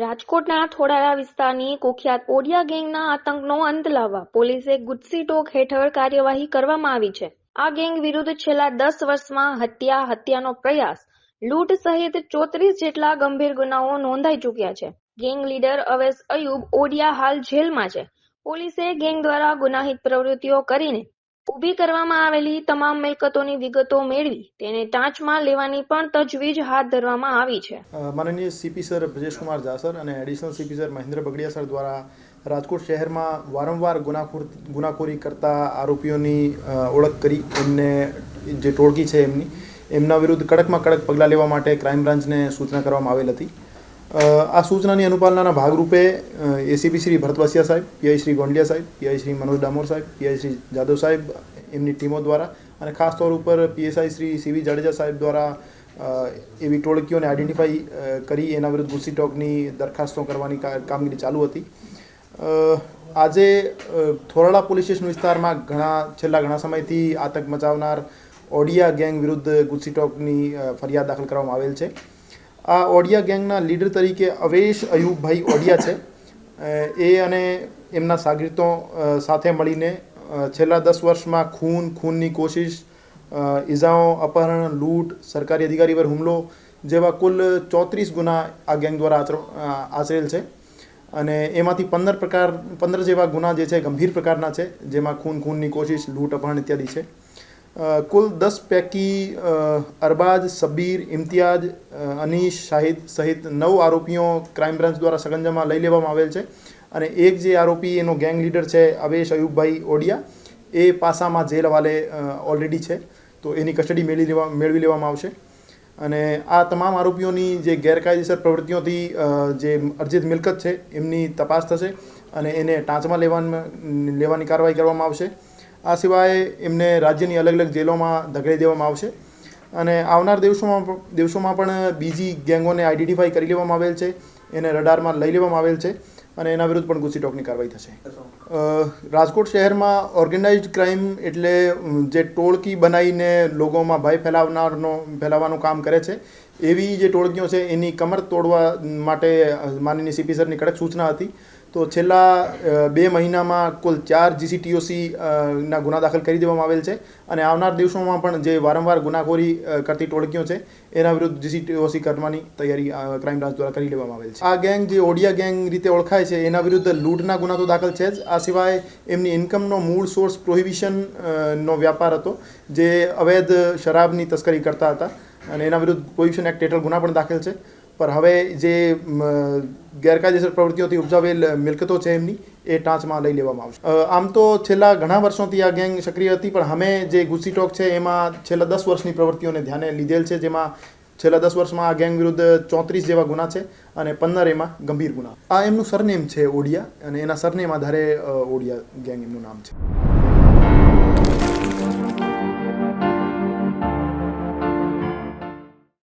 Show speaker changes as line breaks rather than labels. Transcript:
રાજકોટના થોડાળા વિસ્તારની કુખ્યાત ઓડિયા ગેંગના આતંકનો અંત લાવવા પોલીસે ગુજસી ટોક હેઠળ કાર્યવાહી કરવામાં આવી છે. આ ગેંગ વિરુદ્ધ છેલ્લા 10 વર્ષમાં હત્યાનો પ્રયાસ, લૂંટ સહિત 34 જેટલા ગંભીર ગુનાઓ નોંધાઈ ચૂક્યા છે. ગેંગ લીડર અવેશ અયુબ ઓડિયા હાલ જેલમાં છે. પોલીસે ગેંગ દ્વારા ગુનાહિત પ્રવૃત્તિઓ કરીને ઊભી કરવામાં આવેલી તમામ મિલકતોની વિગતો મેળવી તેને ટાંચમાં લેવાની પણ તજવીજ હાથ ધરવામાં આવી છે.
માનનીય સીપી સર બ્રજેશકુમાર જાસર અને additional CP sir Mahendra Bagdiya sir દ્વારા રાજકોટ શહેરમાં વારંવાર ગુનાખોરી કરતા આરોપીઓની ઓળખ કરી એમને જે ટોળકી છે એમના વિરુદ્ધ કડકમાં કડક પગલાં લેવા માટે ક્રાઇમ બ્રાન્ચને સૂચના કરવામાં આવેલ હતી. આ સૂચનાની અનુપાલનાના ભાગરૂપે એસીપી શ્રી ભરતવાસિયા સાહેબ, પીઆઈ શ્રી ગોંડલિયા સાહેબ, પીઆઈ શ્રી મનોજ ડામોર સાહેબ, પીઆઈ શ્રી જાદવ સાહેબ એમની ટીમો દ્વારા અને ખાસ તौर ઉપર પીએસઆઈ શ્રી સીવી જાડેજા સાહેબ દ્વારા એવી ટોળકીઓને આઈડેન્ટિફાઈ કરી એના વિરુદ્ધ ગુજસી ટોકની દરખાસ્તો કરવાની કામગીરી ચાલુ હતી. આજે થોરાળા પોલીસ સ્ટેશન વિસ્તારમાં છેલ્લા ઘણા સમયથી આતંક મચાવનાર ઓડિયા ગેંગ વિરુદ્ધ ગુજસી ટોકની ફરિયાદ દાખલ કરવામાં આવેલ છે. આ ઓડિયા ગેંગના લીડર તરીકે અવેશ અયુબભાઈ ઓડિયા છે. એ અને એમના શાગીર્દો સાથે મળીને છેલ્લા 10 વર્ષમાં ખૂનની કોશિશ, ઇજાઓ, અપહરણ, લૂંટ, સરકારી અધિકારી પર હુમલો જેવા કુલ 34 ગુના આ ગેંગ દ્વારા આચરેલ છે. અને એમાંથી 15 જેવા ગુના જે છે ગંભીર પ્રકારના છે, જેમાં ખૂનની કોશિશ, લૂંટ, અપહરણ ઇત્યાદિ છે. કુલ 10 પૈકી અરબાજ, સબીર, ઇમ્તિયાજ, અનીશ, શાહિદ સહિત 9 આરોપીઓ ક્રાઇમ બ્રાન્ચ દ્વારા સગંજામાં લઈ લેવામાં આવેલ છે. અને એક જે આરોપી એનો ગેંગ લીડર છે અવેશ અયુબભાઈ ઓડિયા, એ પાસામાં જેલ હવાલે ઓલરેડી છે, તો એની કસ્ટડી મેળવી લેવામાં આવશે. અને આ તમામ આરોપીઓની જે ગેરકાયદેસર પ્રવૃત્તિઓથી જે અર્જિત મિલકત છે એમની તપાસ થશે અને એને ટાંચમાં લેવાની કાર્યવાહી કરવામાં આવશે. આ સિવાય એમને રાજ્યની અલગ અલગ જેલોમાં ધકેલી દેવામાં આવશે. અને આવનાર દિવસોમાં પણ બીજી ગેંગોને આઈડેન્ટિફાઈ કરી લેવામાં આવેલ છે, એને રડારમાં લઈ લેવામાં આવેલ છે અને એના વિરુદ્ધ પણ ગુજસી ટોકની કાર્યવાહી થશે. રાજકોટ શહેરમાં ઓર્ગેનાઇઝડ ક્રાઇમ એટલે જે ટોળકી બનાવીને લોકોમાં ભય ફેલાવવાનું કામ કરે છે, એવી જે ટોળકીઓ છે એની કમર તોડવા માટે માનનીય સીપી સરની કડક સૂચના હતી. તો છેલ્લા 2 મહિનામાં કુલ 4 જીસીટીઓસી ના ગુના દાખલ કરી દેવામાં આવેલ છે. અને આવનાર દિવસોમાં પણ જે વારંવાર ગુનાખોરી કરતી ટોળકીઓ છે એના વિરુદ્ધ જીસીટીઓસી કરવાની તૈયારી ક્રાઇમ બ્રાન્ચ દ્વારા કરી લેવામાં આવેલ છે. આ ગેંગ જે ઓડિયા ગેંગ રીતે ઓળખાય છે એના વિરુદ્ધ લૂંટના ગુના તો દાખલ છે જ. આ સિવાય એમની ઇન્કમનો મૂળ સોર્સ પ્રોહિબિશનનો વ્યાપાર હતો, જે અવૈધ શરાબની તસ્કરી કરતા હતા અને એના વિરુદ્ધ પ્રોહિબિશન એક્ટ હેઠળ ગુના પણ દાખલ છે. પર હવે જે ગેરકાયદેસર પ્રવૃત્તિઓથી ઉપજાવેલ મિલકતો છે એમની એ ટાંચમાં લઈ લેવામાં આવશે. આમ તો છેલ્લા ઘણા વર્ષોથી આ ગેંગ સક્રિય હતી, પણ અમે જે ગુજસી ટોક છે એમાં છેલ્લા 10 વર્ષની પ્રવૃત્તિઓને ધ્યાને લીધેલ છે, જેમાં છેલ્લા 10 વર્ષમાં આ ગેંગ વિરુદ્ધ 34 જેવા ગુના છે અને 15 એમાં ગંભીર ગુના. આ એમનું સરનેમ છે ઓડિયા, અને એના સરનેમ આધારે ઓડિયા ગેંગ એમનું નામ છે.